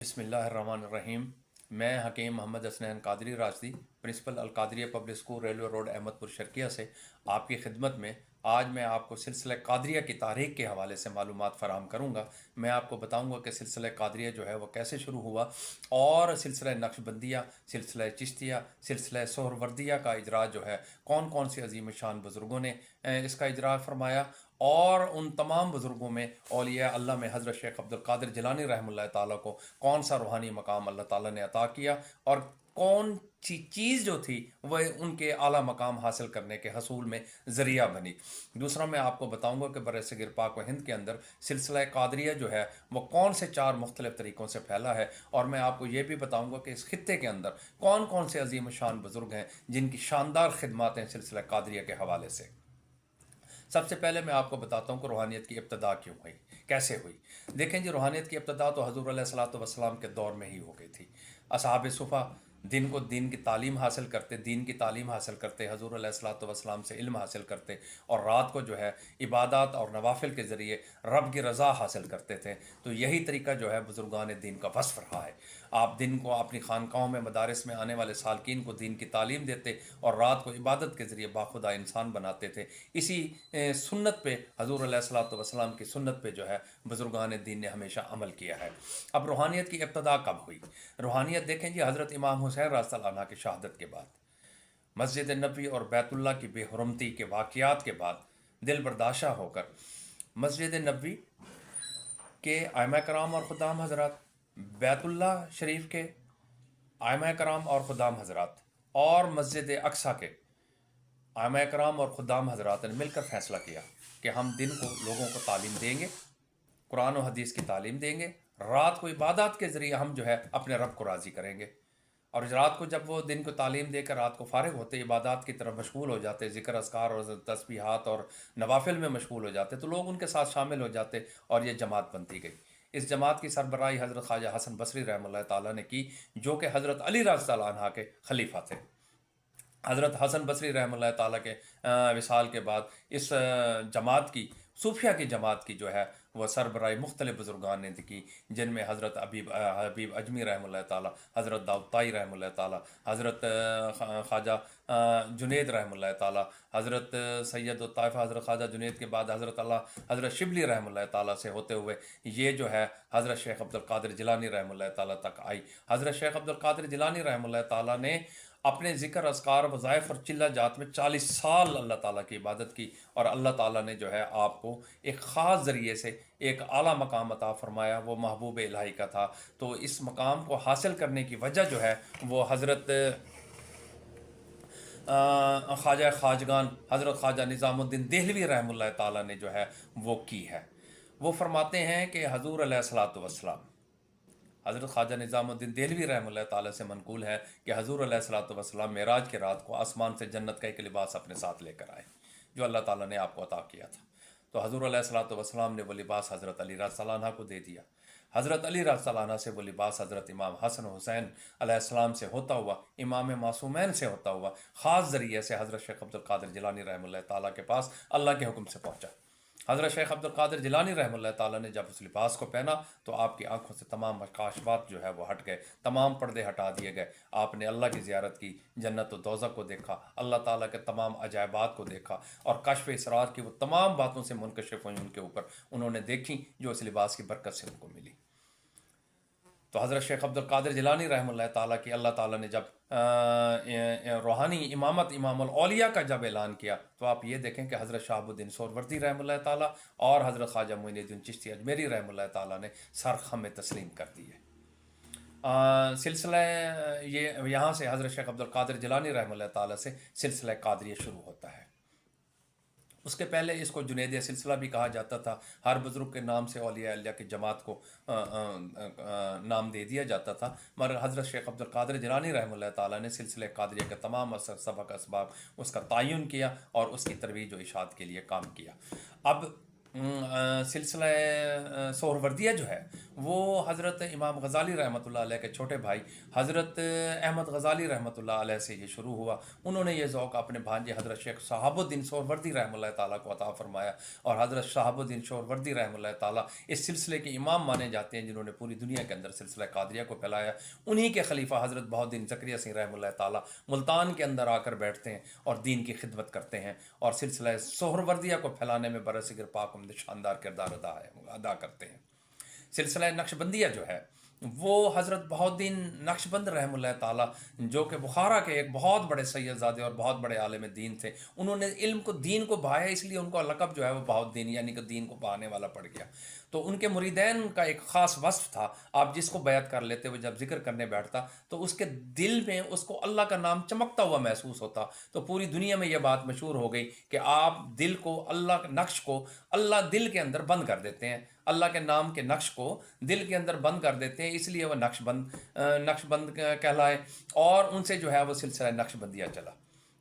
बिस्मिल्लाहिर्रहमानिर्रहीम। मैं Hakeem Mohammad Hasnain Qadri Rajdi, principal Alqadria public school, railway road, Ahmedpur Sharqia से आपकी खिदमत में आज मैं आपको सिलसिला कादरिया की तारीख़ के हवाले से मालूमात फ़राहम करूँगा। मैं आपको बताऊँगा कि सिलसिला कादरिया जो है वो कैसे शुरू हुआ और सिलसिला नक्शबंदिया, सिलसिला चिश्तिया, सिलसिला सोहरवर्दिया का इजरा जो है कौन कौन से अजीम शान बुज़ुर्गों ने इसका इजरा फरमाया और उन तमाम बुज़ुर्गों में औलिया अल्लाह में हज़रत शेख अब्दुल कादिर जिलानी रहमतुल्लाह ताला को कौन सा रूहानी मकाम अल्लाह ताला ने अता किया और कौन सी चीज़ जो थी वह उनके आला मकाम हासिल करने के हसूल में ज़रिया बनी। दूसरा मैं आपको बताऊंगा कि बरसगीर पाक व हिंद के अंदर सिलसिला कादरिया जो है वो कौन से चार मुख्तलिफ तरीक़ों से फैला है और मैं आपको ये भी बताऊंगा कि इस खित्ते के अंदर कौन कौन से अजीम शान बुज़ुर्ग हैं जिनकी शानदार खिदमत हैं सिलसिला कादरिया के हवाले से। सबसे पहले मैं आपको बताता हूँ कि रूहानियत की इब्तदा क्यों हुई, कैसे हुई। देखें जी, रूहानियत की इब्तदा तो हज़ूर अलैहिस्सलातु वस्सलाम के दौर में ही हो गई थी। असहाब सुफ़ा दिन की तालीम हासिल करते, दीन की तालीम हासिल करते, हज़ूर अलैहिस्सलातु वस्सलाम से इल्म हासिल करते और रात को जो है इबादत और नवाफिल के ज़रिए रब की रज़ा हासिल करते थे। तो यही तरीका जो है बुज़ुर्गान दीन का वस्फ़ रहा है। आप दिन को अपनी खानकाहों में, मदारिस में आने वाले सालकीन को दीन की तालीम देते और रात को इबादत के ज़रिए बाखुदा इंसान बनाते थे। इसी सुन्नत पे, हज़ूर अलैहिस्सलातु वस्सलाम की सुन्नत पे जो है बुज़ुर्गान दीन ने हमेशा अमल किया है। अब रूहानियत की इब्तदा कब हुई? रूहानियत देखें जी, हज़रत इमाम हुसैन रज़ियल्लाहु अन्हु की शहादत के बाद, मस्जिद नबी और बैतुल्ला की बेहुरमती के वाक़यात के बाद दिल बर्दाशा होकर मस्जिद नबी के आइमा कराम और ख़ुदाम हज़रात, बैतुल्ला शरीफ के आइमा कराम और ख़ुदाम हज़रात और मस्जिद अक्सा के आइमा कराम और ख़ुदाम हज़रात ने मिलकर फ़ैसला किया कि हम दिन को लोगों को तालीम देंगे, कुरान और हदीस की तालीम देंगे, रात को इबादत के ज़रिए हम जो है अपने रब को राज़ी करेंगे। और रात को जब वो दिन को तालीम देकर रात को फ़ारिग होते, इबादत की तरफ मशगूल हो जाते, ज़िक्र अस्कार और तस्बीहात और नवाफिल में मशगूल हो जाते, तो लोग उनके साथ शामिल हो जाते और ये जमात बनती गई। इस जमात की सरबराही हज़रत ख्वाजा हसन बसरी रहमतुल्लाह ताला ने की, जो कि हज़रत अली रज़ियल्लाहु अन्हु के खलीफा थे। हज़रत हसन बसरी रहमतुल्लाह ताला के विसाल के बाद इस जमात की, सूफिया की जमात की जो है वह सरबराही मुख्तलिफ़ बुज़ुर्गान ने की, जिनमें हज़रत हबीब अजमी रहमतुल्लाह ताला, हज़रत दाऊद ताई रहमतुल्लाह ताला, हज़रत ख्वाजा जुनैद रहमतुल्लाह ताला, हज़रत सैयद ताइफ़ा हज़रत ख्वाजा जुनैद के बाद हज़रत शिबली रहमतुल्लाह ताला से होते हुए ये जो है हज़रत शेख अब्दुल कादिर जिलानी रहमतुल्लाह ताला तक आई। हज़रत शेख अब्दुल कादिर जिलानी रहमतुल्लाह ताला ने अपने ज़िक्र अस्कार वज़ाइफ और चिल्ला जात में 40 साल अल्लाह ताला की इबादत की और अल्लाह ताला ने जो है आपको एक ख़ास ज़रिए से एक आला मकाम अता फ़रमाया, वो महबूब इलाही का था। तो इस मकाम को हासिल करने की वजह जो है वो हज़रत ख्वाजा ख्वाजगान हज़रत ख्वाजा निज़ामुद्दीन देहलवी रहमतुल्लाह ताला ने जो है वो की है। वो फरमाते हैं कि हज़ूर अलैहिस्सलातु वस्सलाम, हज़रत ख्वाजा निज़ामुद्दीन देहलवी रहमतुल्लाह ताला से मनकूल है कि हज़ूर अलैहिस्सलातु वस्सलाम मेराज के रात को आसमान से जन्नत का एक लिबास अपने साथ लेकर आए, जो अल्लाह ताला ने आपको अता किया था। तो हज़ूर अलैहिस्सलातु वस्सलाम ने वो लिबास हज़रत अली रज़ियल्लाहु अन्हु को दे दिया। हज़रत अली रज़ियल्लाहु अन्हु से वो लिबास हज़रत इमाम हसन हुसैन अलैहिस्सलाम से होता हुआ, इमाम मासूमैन से होता हुआ, ख़ास ज़रिए से हज़रत शेख अब्दुल कादिर जिलानी रहमतुल्लाह ताला के पास अल्लाह के हुक्म से पहुँचा। हज़रत शेख अब्दुल कादिर जिलानी रहमतुल्लाह ताला ने जब उस लिबास को पहना तो आपकी आंखों से तमाम मकाशबात जो है वो हट गए, तमाम पर्दे हटा दिए गए। आपने अल्लाह की ज़ियारत की, जन्नत व दोज़ख को देखा, अल्लाह ताला के तमाम अजायबात को देखा और कश्फ इसरार की वो तमाम बातों से मुनकशिफ हुई उनके ऊपर, उन्होंने देखी जो इस लिबास की बरकत से उनको मिली। तो हज़रत शेख अब्दुल कादिर जिलानी रहमतुल्लाह ताला की अल्लाह ताला ने जब रूहानी इमामत इमामुल औलिया का जब ऐलान किया तो आप ये देखें कि हज़रत शहाबुद्दीन सोहरवर्दी रहमतुल्लाह ताला और हज़रत ख्वाजा मोइनुद्दीन चिश्ती अजमेरी रहमतुल्लाह ताला ने सर खम तस्लीम कर दिए। सिलसिला ये यहाँ से हज़रत शेख अब्दुल कादिर जिलानी रहमतुल्लाह ताला से सिलसिला कादरिया शुरू होता है। उसके पहले इसको जुनैदिया सिलसिला भी कहा जाता था। हर बुज़ुर्ग के नाम से औलिया अल्लाह की जमात को नाम दे दिया जाता था, मगर हज़रत शेख अब्दुल कादिर जिलानी रहमतुल्लाह ताला ने सिलसिला कादरिया के तमाम सबक असबाब उसका तयन किया और उसकी तरवीज व इशाअत के लिए काम किया। अब सिलसिला सोहरवर्दिया जो है वो हज़रत इमाम गज़ाली रहमतुल्लाह अलैह के छोटे भाई हज़रत अहमद गज़ाली रहमतुल्लाह अलैह से ये शुरू हुआ। उन्होंने ये ज़ौक़ अपने भांजे हज़रत शेख शहाबुद्दीन सोहरवर्दी रहमतुल्लाह ताला को अता फरमाया, और हज़रत शहाबुद्दीन सोहरवर्दी रहमतुल्लाह ताला इस सिलसिले के इमाम माने जाते हैं जिन्होंने पूरी दुनिया के अंदर सिलसिला कादरिया को फैलाया। उन्हीं के खलीफा हज़रत बहाउद्दीन ज़करिया सिंह रहमतुल्लाह ताला मुल्तान के अंदर आकर बैठते हैं और दीन की खिदमत करते हैं और सिलसिला सोहरवर्दिया को फैलाने में बरसग़ीर पाक शानदार किरदार अदा करते हैं। सिलसिला नक्शबंदिया जो है वो हज़रत बहाउद्दीन नक्शबंद रहमतुल्लाह ताला जो कि बुखारा के एक बहुत बड़े सैयदजादे और बहुत बड़े आलिम दीन थे, उन्होंने इल्म को दीन को बहाया, इसलिए उनका लक़ब जो है वो बहाउद्दीन यानी कि दीन को बहाने वाला पड़ गया। तो उनके मुरीदैन का एक ख़ास वस्फ़ था, आप जिसको बैत कर लेते हुए जब जिक्र करने बैठता तो उसके दिल में उसको अल्लाह का नाम चमकता हुआ महसूस होता। तो पूरी दुनिया में यह बात मशहूर हो गई कि आप दिल को अल्लाह के नक्श को अल्लाह दिल के अंदर बंद कर देते हैं, अल्लाह के नाम के नक्श को दिल के अंदर बंद कर देते हैं, इसलिए वह नक्शबंद कहलाए और उनसे जो है वो सिलसिला नक्शबंदिया चला।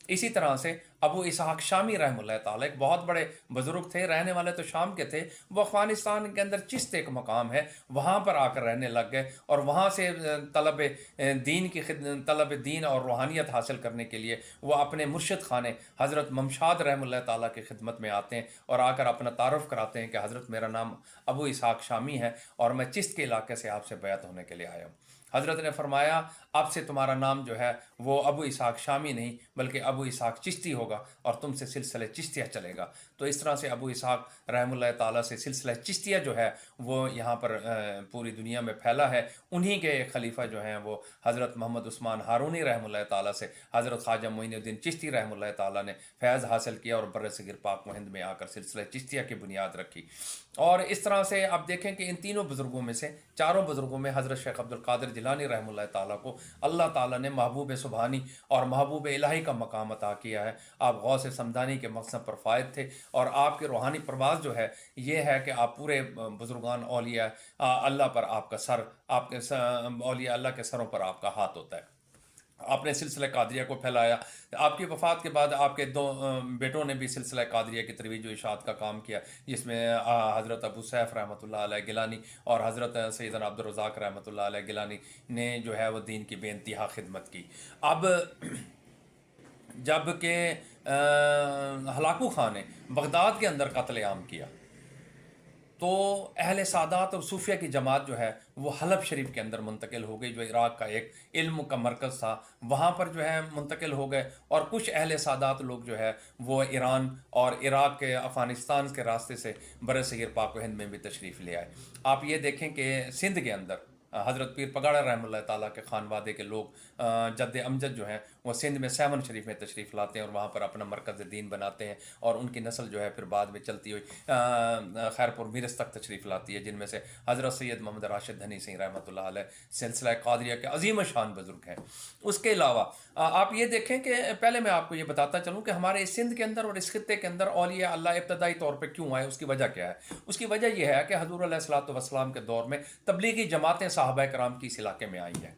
इसी तरह से अबू इसहाक शामी रहमतुल्लाह ताला एक बहुत बड़े बुज़ुर्ग थे, रहने वाले तो शाम के थे, वो अफ़गानिस्तान के अंदर चिश्त एक मकाम है वहाँ पर आकर रहने लग गए और वहाँ से तलब दीन और रूहानियत हासिल करने के लिए वो अपने मुर्शिद खाने हज़रत ममशाद रहमतुल्लाह ताला की खिदमत में आते हैं और आकर अपना तारुफ़ कराते हैं कि हज़रत मेरा नाम अबू इसहाक शामी है और मैं चिश्त के इलाके से आपसे बैत होने के लिए आया हूँ। हज़रत ने फरमाया अब से तुम्हारा नाम जो है वो अबू इसहाक शामी नहीं बल्कि अबू इसहाक चिश्ती होगा और तुमसे सिलसिला चिश्तिया चलेगा। तो इस तरह से अबू इसहाक रहमतुल्लाह ताला से सिलसिला चिश्तिया जो है वो यहाँ पर पूरी दुनिया में फैला है। उन्हीं के खलीफा जो हैं वो हज़रत मोहम्मद उस्मान हारूनी रहमतुल्लाह ताला से हज़रत ख्वाजा मोइनुद्दीन चिश्ती रहमतुल्लाह ताला ने फैज़ हासिल किया और बरसग़ीर पाक व हिंद में आकर सिलसिला चिश्तिया की बुनियाद रखी। और इस तरह से आप देखें कि इन तीनों बुज़ुर्गों में से चारों बुज़ुर्गों में हज़रत शेख अब्दुल कादिर जिलानी रहमतुल्लाह ताला को अल्लाह ताला ने महबूब सुबहानी और महबूब इलाही का मकाम अता किया है। आप गौस समदानी के मकसद पर फ़ायद थे और आपके रूहानी प्रवास जो है ये है कि आप पूरे बुज़ुर्गान औलिया अल्लाह पर आपका सर, आपके औलिया अल्लाह के सरों पर आपका हाथ होता है। आपने सिलसिला कादरिया को फैलाया। आपकी वफ़ात के बाद आपके दो बेटों ने भी सिलसिला कादरिया की तरवीज व इशाअत का काम किया, जिसमें हज़रत अबू सैफ़ रहमतुल्लाह अलैह गिलानी और हज़रत सैयदना अब्दुल रज़ाक़ रहमतुल्लाह अलैह गिलानी ने जो है वो दीन की बेइंतहा खिदमत की। अब जब के हलाकू खां ने बगदाद के अंदर कत्ल-ए-आम किया तो अहले सादात और सूफिया की जमात जो है वो हलब शरीफ के अंदर मुंतकिल हो गई, जो इराक़ का एक इल्म का मरकज़ था, वहाँ पर जो है मुंतकिल हो गए। और कुछ अहले सादात लोग जो है वो ईरान और इराक़ के अफ़गानिस्तान के रास्ते से बरसग़ीर पाक व हिंद में भी तशरीफ़ ले आए। आप ये देखें कि सिंध के अंदर हज़रत पीर पगाड़ा रहमतुल्लाह ताला के खानवादे के लोग जद्द अमजद जो हैं वो सिंध में सैमन शरीफ में तशरीफ़ लाते हैं और वहाँ पर अपना मरकज़ दीन बनाते हैं और उनकी नस्ल जो है फिर बाद में चलती हुई खैरपुर मिरस तक तशरीफ़ लाती है, जिनमें से हज़रत सैयद मोहम्मद राशिद धनी सिंह रहमतुल्लाह अलैह सिलसिला कादरिया के अजीम शान बुज़ुर्ग हैं। उसके अलावा आप ये देखें कि पहले मैं आपको ये बताता चलूँ कि हमारे इस सिंध के अंदर और इस खित्ते के अंदर औलिया अल्लाह इब्तदाई तौर पर क्यों आए, उसकी वजह क्या है। उसकी वजह यह है कि हज़ूर अलैहिस्सलातु वस्सलाम के दौर में तबलीगी जमातें सहाबा कराम की इस इलाके में आई हैं।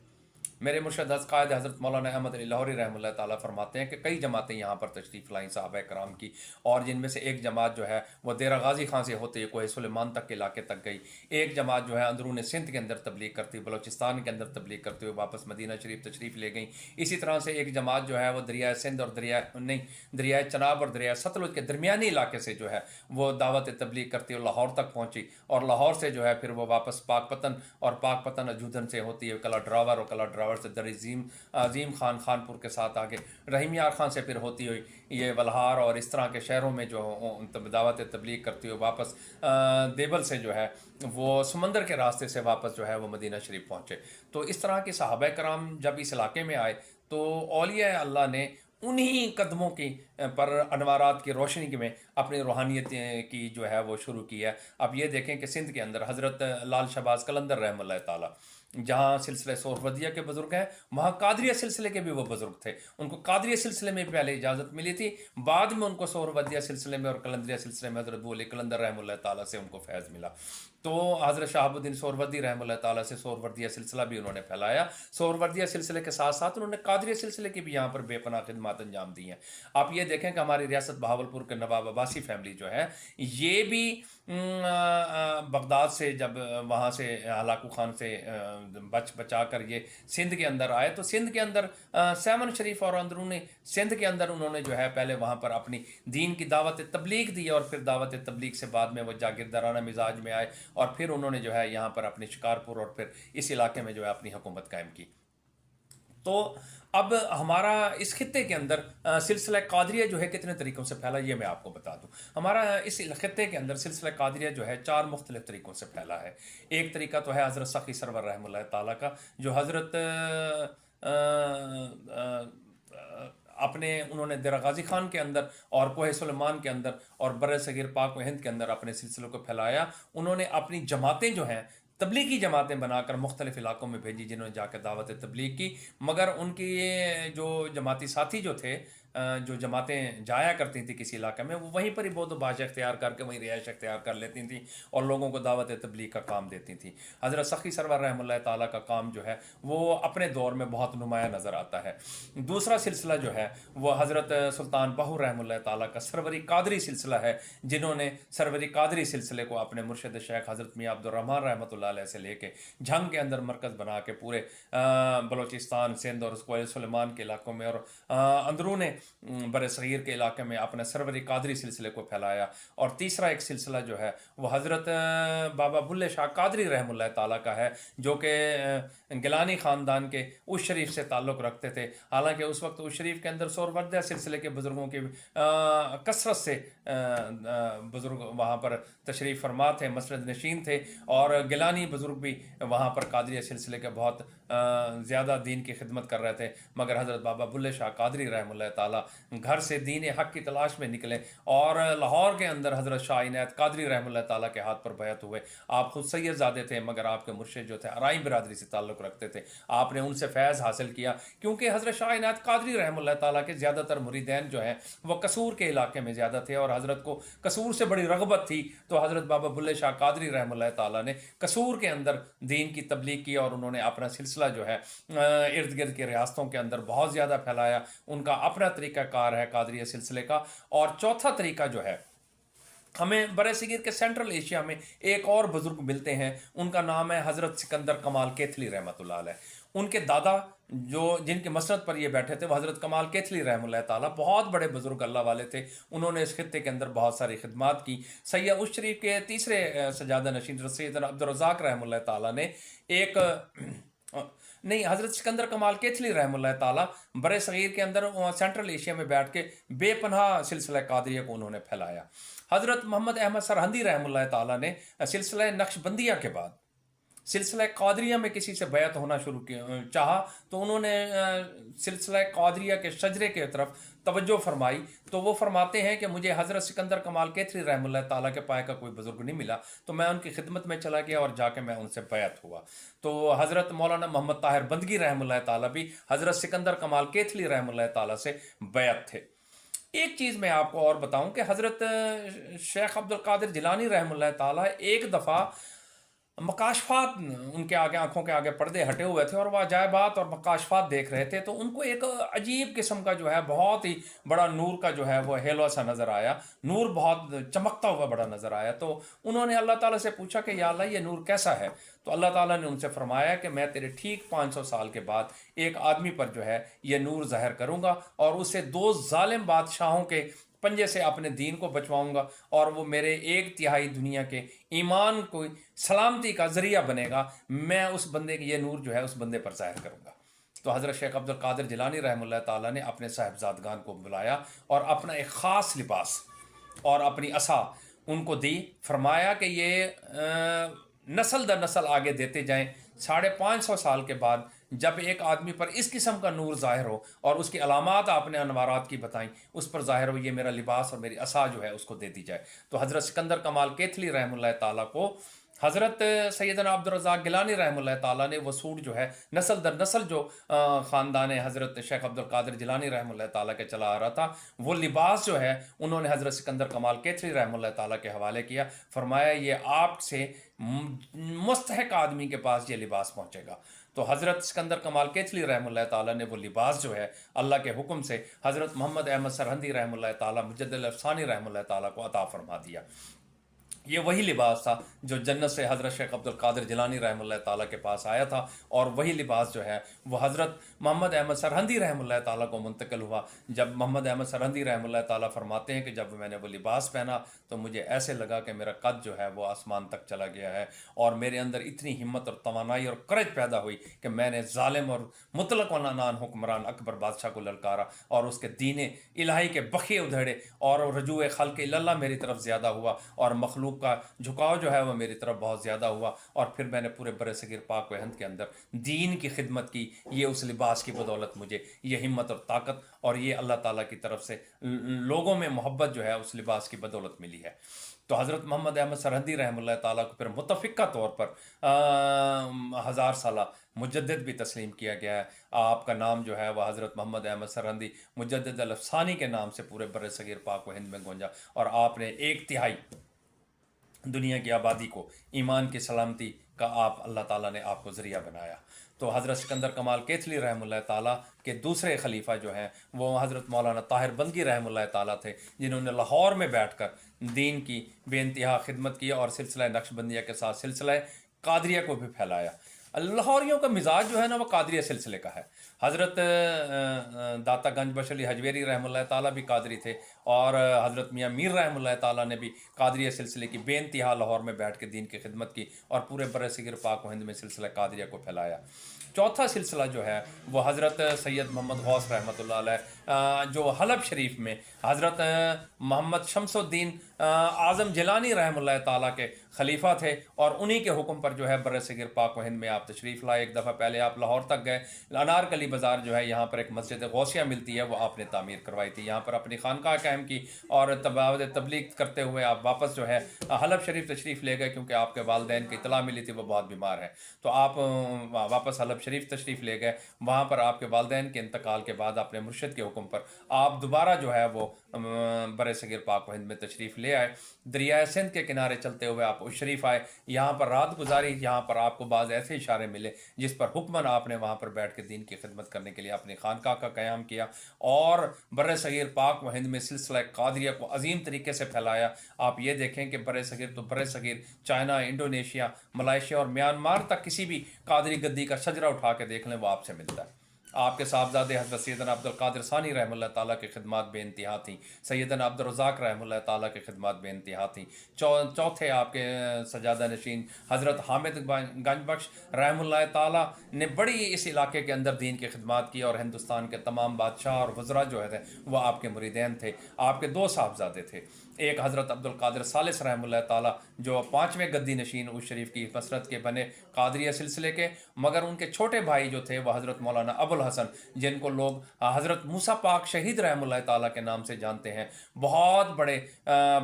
मेरे मुर्शद कायद हज़रत मौलाना अहमद अली लाहौरी रहमतुल्लाह ताला फरमाते हैं कि कई जमातें यहाँ पर तशरीफ़ लाईं सहाबा कराम की, और जिनमें से एक जमात जो है वो देरा गाज़ी खां से होते हुए कोहे सुलेमान तक के इलाके तक गई। एक जमात जो है अंदरून सिंध के अंदर तबलीग करती हुई बलोचिस्तान के अंदर तबलीग करते हुए वापस मदीना शरीफ तशरीफ़ ले गई। इसी तरह से एक जमात जो है वो दरिया सिंध और दरिया चनाब और दरिया सतलुज के दरमियानी इलाके से जो है वो दावत तबलीग करती हुई लाहौर तक पहुँची और लाहौर से जो है फिर वो वापस पाकपतन और पाकपतन अजूदन से होती है कला ड्रावर और कला ड्रावर से अजीम खान खानपुर के साथ आगे रहीम यार खान से फिर होती हुई ये वलहार और इस तरह के शहरों में जो दावत तबलीग करती हुई वापस देबल से जो है वो समंदर के रास्ते से वापस जो है वो मदीना शरीफ पहुँचे। तो इस तरह के सहाबा कराम जब इस इलाके में आए तो औलिया अल्लाह ने उन्हीं कदमों की पर अनवारात की रोशनी में अपनी रूहानियत की जो है वो शुरू की है। अब ये देखें कि सिंध के अंदर हज़रत लाल शहबाज कलंदर रहमतुल्लाह ताला जहाँ सिलसिले सोहरवर्दिया के बुज़ुर्ग हैं, वहाँ कादरिया सिलसिले के भी वो बुज़ुर्ग थे। उनको कादरिया सिलसिले में पहले इजाज़त मिली थी, बाद में उनको सोहरवर्दिया सिलसिले में और कलंदरिया सिलसिले में हज़रत अबू कलंदर रहमतुल्लाह ताला से उनको फैज़ मिला। तो हज़रत शहाबुद्दीन सोहरवर्दी रहमतुल्लाह ताला से सोहरवर्दिया सिलसिला भी उन्होंने फैलाया। सोहरवर्दिया सिलसिले के साथ साथ उन्होंने कादरिया सिलसिले की भी यहाँ पर बेपनाह खिदमत अंजाम दी हैं। आप ये دیکھیں کہ ہماری ریاست بہاولپور کے نواب عباسی فیملی جو ہے یہ بھی بغداد سے جب وہاں سے ہلاکو خان سے بچا کر یہ سندھ کے اندر آئے تو سندھ کے اندر سیون شریف اور اندرونی سندھ کے اندر انہوں نے جو ہے پہلے وہاں پر اپنی دین کی دعوت تبلیغ دی اور پھر دعوت تبلیغ سے بعد میں وہ جاگیردارانہ مزاج میں آئے اور پھر انہوں نے جو ہے یہاں پر اپنی شکارپور اور پھر اس علاقے میں جو ہے اپنی حکومت قائم کی. تو اب ہمارا اس خطے کے اندر سلسلہ قادریہ جو ہے کتنے طریقوں سے پھیلا یہ میں آپ کو بتا دوں. ہمارا اس خطے کے اندر سلسلہ قادریہ جو ہے 4 مختلف طریقوں سے پھیلا ہے. ایک طریقہ تو ہے حضرت سخی سرور رحمہ اللہ تعالیٰ کا جو حضرت اپنے انہوں نے دیرہ غازی خان کے اندر اور کوہ سلیمان کے اندر اور بر صغیر پاک و ہند کے اندر اپنے سلسلوں کو پھیلایا. انہوں نے اپنی جماعتیں جو ہیں تبلیغی جماعتیں بنا کر مختلف علاقوں میں بھیجی جنہوں نے جا کے دعوت تبلیغ کی. مگر ان کی جو جماعتی ساتھی جو تھے جو جماعتیں جایا کرتی تھیں کسی علاقے میں وہ وہیں پر ہی بود و باش اختیار کر کے وہیں رہائش اختیار کر لیتی تھیں اور لوگوں کو دعوت تبلیغ کا کام دیتی تھیں. حضرت سخی سرور رحمہ اللہ تعالیٰ کا کام جو ہے وہ اپنے دور میں بہت نمایاں نظر آتا ہے. دوسرا سلسلہ جو ہے وہ حضرت سلطان بہو رحمہ اللہ تعالیٰ کا سروری قادری سلسلہ ہے جنہوں نے سروری قادری سلسلے کو اپنے مرشد شیخ حضرت میاں عبد الرحمن رحمۃ اللہ علیہ سے لے کے جھنگ کے اندر مرکز بنا کے پورے بلوچستان سندھ اور کوہ سلیمان کے علاقوں میں اور اندرون بر صغیر کے علاقے میں اپنے سروری قادری سلسلے کو پھیلایا. اور تیسرا ایک سلسلہ جو ہے وہ حضرت بابا بلے شاہ قادری رحمہ اللہ تعالیٰ کا ہے جو کہ گیلانی خاندان کے اس شریف سے تعلق رکھتے تھے. حالانکہ اس وقت اس شریف کے اندر سوروردہ سلسلے کے بزرگوں کی کثرت سے بزرگ وہاں پر تشریف فرما تھے مسند نشین تھے اور گیلانی بزرگ بھی وہاں پر قادریہ سلسلے کے بہت زیادہ دین کی خدمت کر رہے تھے. مگر حضرت بابا بلے شاہ قادری رحمہ اللہ تعالیٰ گھر سے دین حق کی تلاش میں نکلے اور لاہور کے اندر حضرت شاہ عنایت قادری رحمہ اللہ تعالیٰ کے ہاتھ پر بیعت ہوئے. آپ خود سید زادے تھے مگر آپ کے مرشد جو تھے ارائی برادری سے تعلق رکھتے تھے. آپ نے ان سے فیض حاصل کیا کیونکہ حضرت شاہ عنایت قادری رحمہ اللہ تعالیٰ کے زیادہ تر مریدین جو ہیں وہ قصور کے علاقے میں زیادہ تھے اور حضرت کو قصور سے بڑی رغبت تھی. تو حضرت بابا بلے شاہ قادری رحمہ اللہ تعالیٰ نے قصور کے اندر دین کی تبلیغ کی اور انہوں نے اپنا سلسلہ جو ہے ارد گرد کی ریاستوں کے اندر بہت زیادہ پھیلایا. ان کا اپنا طریقہ کار ہے قادریہ سلسلے کا. اور چوتھا طریقہ جو ہے ہمیں برِ صغیر کے سینٹرل ایشیا میں ایک اور بزرگ ملتے ہیں. ان کا نام ہے حضرت سکندر کمال کیتھلی رحمۃ اللہ علیہ. ان کے دادا جن کے مسند پر یہ بیٹھے تھے وہ حضرت کمال کیتھلی رحمہ اللہ تعالیٰ بہت بڑے بزرگ اللہ والے تھے. انہوں نے اس خطے کے اندر بہت ساری خدمات کی. سیاح اس شریف کے تیسرے سجادہ نشین سیدنا عبد الرزاق رحمہ اللہ تعالیٰ نے ایک نہیں حضرت سکندر کمال کیتھلی رحمہ اللہ تعالیٰ برِ صغیر کے اندر سینٹرل ایشیا میں بیٹھ کے بے پناہ سلسلہ قادریہ کو انہوں نے پھیلایا. حضرت محمد احمد سرہندی رحمہ اللہ تعالیٰ نے سلسلہ نقش بندیہ کے بعد سلسلہ قادریہ میں کسی سے بیعت ہونا شروع کیا چاہا تو انہوں نے سلسلہ قادریہ کے شجرے کی طرف توجہ فرمائی. تو وہ فرماتے ہیں کہ مجھے حضرت سکندر کمال کیتھلی رحمہ اللہ تعالیٰ کے پائے کا کوئی بزرگ نہیں ملا تو میں ان کی خدمت میں چلا گیا اور جا کے میں ان سے بیعت ہوا. تو حضرت مولانا محمد طاہر بندگی رحمہ اللہ تعالیٰ بھی حضرت سکندر کمال کیتھلی رحمہ اللہ تعالیٰ سے بیعت تھے. ایک چیز میں آپ کو اور بتاؤں کہ حضرت شیخ عبد القادر جیلانی رحمہ اللہ تعالیٰ ایک دفعہ مکاشفات ان کے آگے آنکھوں کے آگے پردے ہٹے ہوئے تھے اور وہ عجائبات اور مکاشفات دیکھ رہے تھے. تو ان کو ایک عجیب قسم کا جو ہے بہت ہی بڑا نور کا جو ہے وہ ہیلو سا نظر آیا. نور بہت چمکتا ہوا بڑا نظر آیا. تو انہوں نے اللہ تعالیٰ سے پوچھا کہ یا اللہ یہ نور کیسا ہے. تو اللہ تعالیٰ نے ان سے فرمایا کہ میں تیرے ٹھیک 500 سال کے بعد ایک آدمی پر جو ہے یہ نور ظاہر کروں گا اور اسے 2 ظالم بادشاہوں کے پنجے سے اپنے دین کو بچواؤں گا اور وہ میرے 1/3 دنیا کے ایمان کو سلامتی کا ذریعہ بنے گا. میں اس بندے کی یہ نور جو ہے اس بندے پر ظاہر کروں گا. تو حضرت شیخ عبد القادر جیلانی رحمہ اللہ تعالیٰ نے اپنے صاحبزادگان کو بلایا اور اپنا ایک خاص لباس اور اپنی عصا ان کو دی. فرمایا کہ یہ نسل در نسل آگے دیتے جائیں. 550 سال کے بعد جب ایک آدمی پر اس قسم کا نور ظاہر ہو اور اس کی علامات آپ نے انوارات کی بتائیں اس پر ظاہر ہو یہ میرا لباس اور میری عصا جو ہے اس کو دے دی جائے. تو حضرت سکندر کمال کیتھلی رحمہ اللہ تعالیٰ کو حضرت سیدنا عبدالرزاق گیلانی رحمہ اللہ تعالیٰ نے وہ سوٹ جو ہے نسل در نسل جو خاندان حضرت شیخ عبدالقادر جیلانی رحمہ اللہ تعالیٰ کے چلا آ رہا تھا، وہ لباس جو ہے انہوں نے حضرت سکندر کمال کیتھری رحمہ اللہ تعالیٰ کے حوالے کیا، فرمایا یہ آپ سے مستحق آدمی کے پاس یہ لباس پہنچے گا۔ تو حضرت سکندر کمال کیتھلی رحمہ اللہ تعالیٰ نے وہ لباس جو ہے اللہ کے حکم سے حضرت محمد احمد سرہندی رحمہ اللہ تعالیٰ مجدد الافسانی رحمہ اللہ تعالیٰ کو عطا فرما دیا۔ یہ وہی لباس تھا جو جنت سے حضرت شیخ عبدالقادر جیلانی رحمہ اللہ تعالیٰ کے پاس آیا تھا، اور وہی لباس جو ہے وہ حضرت محمد احمد سرہندی رحمہ اللہ تعالیٰ کو منتقل ہوا۔ جب محمد احمد سرہندی رحمہ اللہ تعالیٰ فرماتے ہیں کہ جب میں نے وہ لباس پہنا تو مجھے ایسے لگا کہ میرا قد جو ہے وہ آسمان تک چلا گیا ہے، اور میرے اندر اتنی ہمت اور توانائی اور کرج پیدا ہوئی کہ میں نے ظالم اور مطلق العنان حکمران اکبر بادشاہ کو للکارا، اور اس کے دین الہی کے بخیے ادھیڑے، اور رجوع خلق اللہ میری طرف زیادہ ہوا، اور مخلوق کا جھکاؤ جو ہے وہ میری طرف بہت زیادہ ہوا، اور پھر میں نے پورے بر صغیر پاک و ہند کے اندر دین کی خدمت کی۔ یہ اس لباس کی بدولت مجھے یہ ہمت اور طاقت اور یہ اللہ تعالیٰ کی طرف سے لوگوں میں محبت جو ہے اس لباس کی بدولت ملی ہے۔ تو حضرت محمد احمد سرہندی رحمہ اللہ تعالیٰ کو پھر متفقہ طور پر 1000 سالہ مجدد بھی تسلیم کیا گیا ہے۔ آپ کا نام جو ہے وہ حضرت محمد احمد سرہندی مجدد الافسانی کے نام سے پورے بر صغیر پاک و ہند میں گونجا، اور آپ نے 1/3 دنیا کی آبادی کو ایمان کی سلامتی کا اللہ تعالیٰ نے آپ کو ذریعہ بنایا۔ تو حضرت سکندر کمال کیتھلی رحمہ اللہ تعالیٰ کے دوسرے خلیفہ جو ہیں وہ حضرت مولانا طاہر بندگی رحمہ اللہ تعالیٰ تھے، جنہوں نے لاہور میں بیٹھ کر دین کی بے انتہا خدمت کی اور سلسلہ نقش بندیہ کے ساتھ سلسلہ قادریہ کو بھی پھیلایا۔ لاہوریوں کا مزاج جو ہے نا وہ قادریہ سلسلے کا ہے۔ حضرت داتا گنج بخش علی حجویری رحمہ اللہ تعالیٰ بھی قادری تھے، اور حضرت میاں میر رحمہ اللہ تعالیٰ نے بھی قادریہ سلسلے کی بے انتہا لاہور میں بیٹھ کے دین کی خدمت کی اور پورے بر صغیر پاک و ہند میں سلسلہ قادریہ کو پھیلایا۔ چوتھا سلسلہ جو ہے وہ حضرت سید محمد غوث رحمۃ اللہ علیہ جو حلب شریف میں حضرت محمد شمس الدین اعظم جیلانی رحمہ اللہ تعالیٰ کے خلیفہ تھے، اور انہی کے حکم پر جو ہے بر صغیر پاک و ہند میں آپ تشریف لائے۔ ایک دفعہ پہلے آپ لاہور تک گئے، انارکلی بازار جو ہے یہاں پر ایک مسجد غوثیہ ملتی ہے، وہ آپ نے تعمیر کروائی تھی، یہاں پر اپنی خانقاہ قائم کی، اور تبلیغ کرتے ہوئے آپ واپس جو ہے حلب شریف تشریف لے گئے، کیونکہ آپ کے والدین کی اطلاع ملی تھی وہ بہت بیمار ہیں، تو آپ واپس حلب شریف تشریف لے گئے۔ وہاں پر آپ کے والدین کے انتقال کے بعد اپنے مرشد کے حکم پر آپ دوبارہ جو ہے وہ بر صغیر پاک و ہند میں تشریف لے آئے۔ دریائے سندھ کے کنارے چلتے ہوئے آپ شریف آئے، یہاں پر رات گزاری، یہاں پر آپ کو بعض ایسے اشارے ملے جس پر حکماً آپ نے وہاں پر بیٹھ کے دین کی خدمت کرنے کے لیے اپنی خانقاہ کا قیام کیا، اور بر صغیر پاک و ہند میں سلسلہ قادریہ کو عظیم طریقے سے پھیلایا۔ آپ یہ دیکھیں کہ بر صغیر تو بر صغیر چائنا، انڈونیشیا، ملائیشیا اور میانمار تک کسی بھی قادری گدی کا شجرہ اٹھا کے دیکھ لیں وہ آپ سے ملتا ہے۔ آپ کے صاحبزادے حضرت سیدنا عبدالقادر ثانی رحمہ اللہ تعالیٰ کی خدمات بے انتہا تھیں، سیدنا عبدالرزاق رحمہ اللہ تعالیٰ کی خدمات بے انتہا تھیں۔ چوتھے آپ کے سجادہ نشین حضرت حامد گنج بخش رحمہ اللہ تعالیٰ نے بڑی اس علاقے کے اندر دین کی خدمات کی، اور ہندوستان کے تمام بادشاہ اور وزراء جو ہے وہ آپ کے مریدین تھے۔ آپ کے 2 صاحبزادے تھے، ایک حضرت عبدالقادر ثالث رحمہ اللہ تعالیٰ جو 5ویں گدی نشین اس شریف کی مسرت کے بنے قادریہ سلسلے کے، مگر ان کے چھوٹے بھائی جو تھے وہ حضرت مولانا ابوالحسن، جن کو لوگ حضرت موسیٰ پاک شہید رحمہ اللہ تعالیٰ کے نام سے جانتے ہیں، بہت بڑے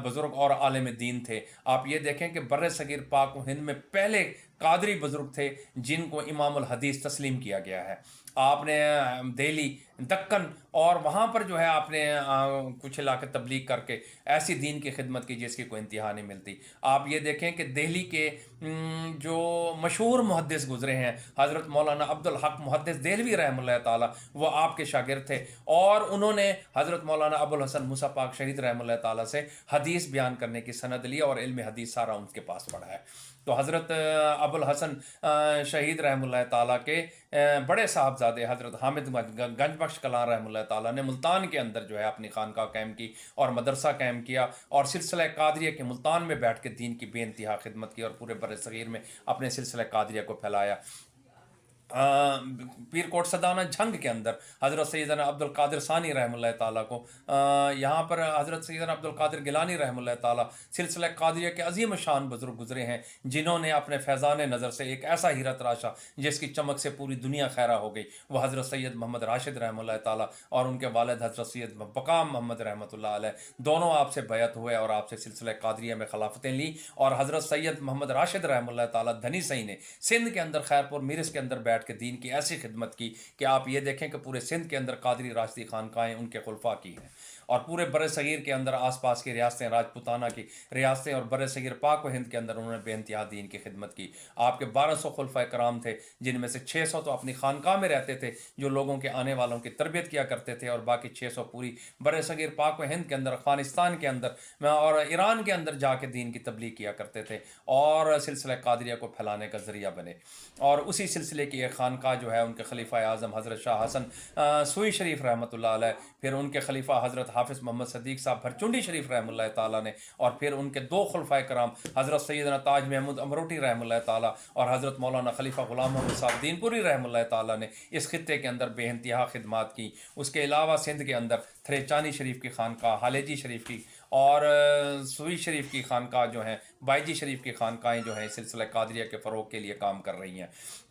بزرگ اور عالم دین تھے۔ آپ یہ دیکھیں کہ بر صغیر پاک و ہند میں پہلے قادری بزرگ تھے جن کو امام الحدیث تسلیم کیا گیا ہے۔ آپ نے دہلی، دکن اور وہاں پر جو ہے آپ نے کچھ علاقے تبلیغ کر کے ایسی دین کی خدمت کی جس کی کوئی انتہا نہیں ملتی۔ آپ یہ دیکھیں کہ دہلی کے جو مشہور محدث گزرے ہیں حضرت مولانا عبدالحق محدث دہلوی رحمہ اللہ تعالیٰ، وہ آپ کے شاگرد تھے، اور انہوں نے حضرت مولانا ابوالحسن موسیٰ پاک شہید رحمہ اللہ تعالیٰ سے حدیث بیان کرنے کی سند لی، اور علم حدیث سارا ان کے پاس پڑھا ہے۔ تو حضرت ابوالحسن شہید رحمہ اللہ تعالیٰ کے بڑے صاحبزادے حضرت حامد گنج بخش کلان رحمہ اللہ تعالیٰ نے ملتان کے اندر جو ہے اپنی خانقاہ قائم کی اور مدرسہ قائم کیا، اور سلسلہ قادریہ کے ملتان میں بیٹھ کے دین کی بے انتہا خدمت کی، اور پورے بر صغیر میں اپنے سلسلہ قادریہ کو پھیلایا۔ पीर कोट सदाना झंग के अंदर हज़रत सैयदना अब्दुल कादिर सानी रहमतुल्लाह ताला को, यहाँ पर हज़रत सैयदना अब्दुल कादिर गिलानी रहमतुल्लाह ताला सिलसिला कादिरिया के अजीम शान बुजुर्ग गुजरे हैं, जिन्होंने अपने फैज़ान नज़र से एक ऐसा हीरा तराशा जिसकी चमक से पूरी दुनिया खैरा हो गई। वह हज़रत सैयद मोहम्मद राशिद रहमतुल्लाह ताला और उनके वालिद हज़रत सैयद बकाम मोहम्मद रहमतुल्लाह अलैह दोनों आपसे बैत हुए और आपसे सिलसिला कादिरिया में खिलाफतें ली। और हज़रत सैयद मोहम्मद राशिद रहमतुल्लाह ताला धनी सही ने सिंध के अंदर खैरपुर मिरस के अंदर बैठ के दीन की ऐसी खिदमत की कि आप ये देखें कि पूरे सिंध के अंदर कादरी राशदी खानकाएँ उनके खुलफा की हैं, और पूरे बर सग़ीर के अंदर आस पास की रियासतें, राजपुताना की रियासतें और बर सग़ीर पाक व हिंद के अंदर उन्होंने बेइंतहा दीन की खिदमत की। आपके 1200 खुलफा कराम थे, जिनमें से 600 तो अपनी खानकाह में रहते थे जो लोगों के आने वालों की तरबियत किया करते थे, और बाकी 600 पूरी बर सग़ीर पाक व हिंद के अंदर, अफ़गानिस्तान के अंदर और ईरान के अंदर जाके दीन की तबलीग किया करते थे और सिलसिला कादरिया को फैलाने का ज़रिया बने। और उसी सिलसिले की एक खानकाह जो है उनके खलीफा आज़म हज़रत शाह हसन सूई शरीफ रहमतुल्लाह अलैह, फिर उनके खलीफा हज़रत हाफिज़ मोहम्मद सदीक़ साहब भरचुंडी शरीफ रहमतुल्लाह ताला ने, और फिर उनके दो खुलफाए कराम हज़रत सैयदना ताज महमूद अमरोटी रहमतुल्लाह ताला और हज़रत मौलाना खलीफा ग़ुलाम मोहम्मद साहब दीनपुरी रहमतुल्लाह ताला ने इस खित्ते के अंदर बेइंतहा खिदमात की। उसके अलावा सिंध के अंदर थरेचानी शरीफ की खानकाह, हालेजी शरीफ की और सूई शरीफ की खानकाह जो हैं, बाईजी शरीफ की खानकाहें जो हैं सिलसिला कादरिया के फ़रोग़ के लिए काम कर रही हैं।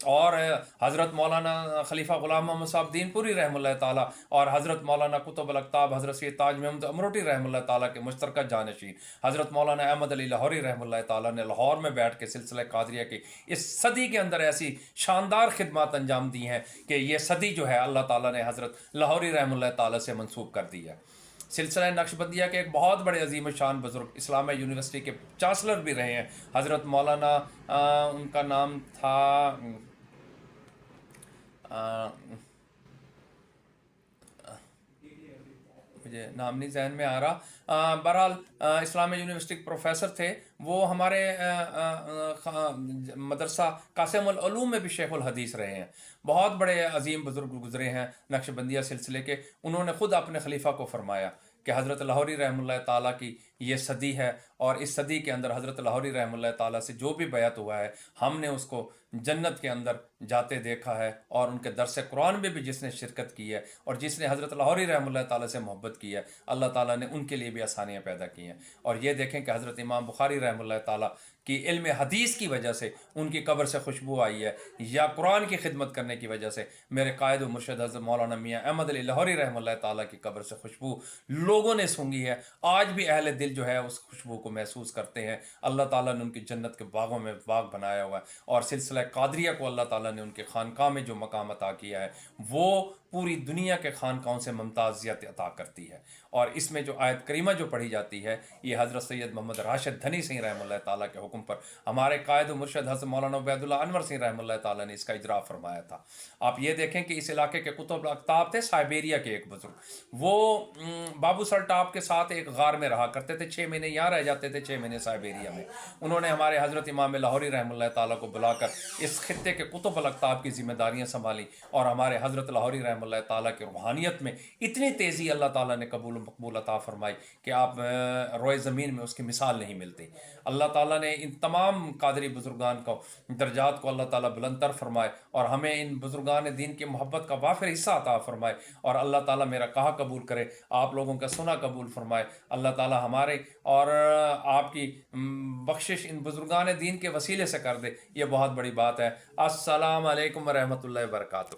और हज़रत मौलाना खलीफा ग़ुलाम मोहम्मद साहब दीनपुरी रहमतुल्लाह ताला और हज़रत मौलाना कुतुब अल-अक़ताब हज़रत सैयद ताज महमूद अमरोटी रहमतुल्लाह ताला के मुश्तरका जानशीन हज़रत मौलाना अहमद अली लाहौरी रहमतुल्लाह ताला ने लाहौर में बैठ के सिलसिला कादरिया की इस सदी के अंदर ऐसी शानदार खिदमत अंजाम दी हैं कि ये सदी जो है अल्लाह ताला ने हज़रत लाहौरी रहमतुल्लाह ताला से मंसूब कर दी है। सिलसिला नक्शबंदिया के एक बहुत बड़े अजीम शान बुज़ुर्ग इस्लामिया यूनिवर्सिटी के चांसलर भी रहे हैं हज़रत मौलाना, उनका नाम था मुझे नाम नहीं जहन में आ रहा, बहरहाल इस्लामिया यूनिवर्सिटी के प्रोफेसर थे। वो हमारे मदरसा कासिमुल उलूम में भी शेखुल हदीस रहे हैं। बहुत बड़े अजीम बुज़ुर्ग गुजरे हैं नक्शबंदिया सिलसिले के। उन्होंने ख़ुद अपने खलीफा को फरमाया कि हज़रत लाहौरी रहमतुल्लाह ताला की ये सदी है, और इस सदी के अंदर हज़रत लाहौरी रहमतुल्लाह ताला से जो भी बैत हुआ है हमने उसको जन्नत के अंदर जाते देखा है, और उनके दरस कुरान में भी जिसने शिरकत की है और जिसने हज़रत लाहौरी रहमतुल्लाह ताला से मोहब्बत की है, अल्लाह ताला ने उनके लिए भी आसानियाँ पैदा की हैं। और ये देखें कि हज़रत इमाम बुखारी रहमतुल्लाह ताला कि इल्म हदीस की वजह से उनकी कब्र से खुशबू आई है, या कुरान की खिदमत करने की वजह से मेरे कायद व मुर्शद हज़रत मौलाना मियाँ अहमद अली लाहौरी रहमतुल्लाह ताला की कब्र से खुशबू लोगों ने सूंघी है। आज भी अहले दिल जो है उस खुशबू को महसूस करते हैं। अल्लाह ताला ने उनकी जन्नत के बागों में बाग बनाया हुआ है, और सिलसिला कादरिया को अल्लाह ताला ने उनके खानकाह में जो मकाम अता किया है वो पूरी दुनिया के खानकाहों से मुमताज़ियत अता करती है। और इसमें जो आयत करीमा जो पढ़ी जाती है ये हज़रत सैयद मोहम्मद राशिद धनी सिंह रहमतुल्लाह ताला के हुक्म पर हमारे कायद व मुर्शद हज़रत मौलाना उबैदुल्लाह अनवर सिंह रहमतुल्लाह ताला ने इसका इजरा फरमाया था। आप ये देखें कि इस इलाके के कुतुब अख्ताब थे साइबेरिया के एक बुजुर्ग, वो बाबू सर टाप के साथ एक गार में रहा करते थे, 6 महीने यहाँ रह जाते थे, 6 महीने साइबेरिया में। उन्होंने हमारे हज़रत इमाम लाहौरी रहमतुल्लाह ताला को बुलाकर इस खित्ते के कुतुब अख्ताब की जिम्मेदारियाँ संभाली, और हमारे हज़रत लाहौरी रहमतुल्लाह ताला की रूहानियत में इतनी तेज़ी अल्लाह ताला ने कबूल मकबूल अता फरमाई कि आप रोए ज़मीन में उसकी मिसाल नहीं मिलती। अल्लाह ताला ने इन तमाम कादरी बुजुर्गान को दर्जात को अल्लाह ताला बुलंदतर फरमाए, और हमें इन बुजुर्गान दीन की मोहब्बत का वाफिर हिस्सा अता फरमाए, और अल्लाह ताला मेरा कहा कबूल करे, आप लोगों का सुना कबूल फरमाए। अल्लाह ताला हमारे और आपकी बख्शिश इन बुजुर्गान दीन के वसीले से कर दे, ये बहुत बड़ी बात है। अस्सलाम वालेकुम व रहमतुल्लाहि व बरकातुहू।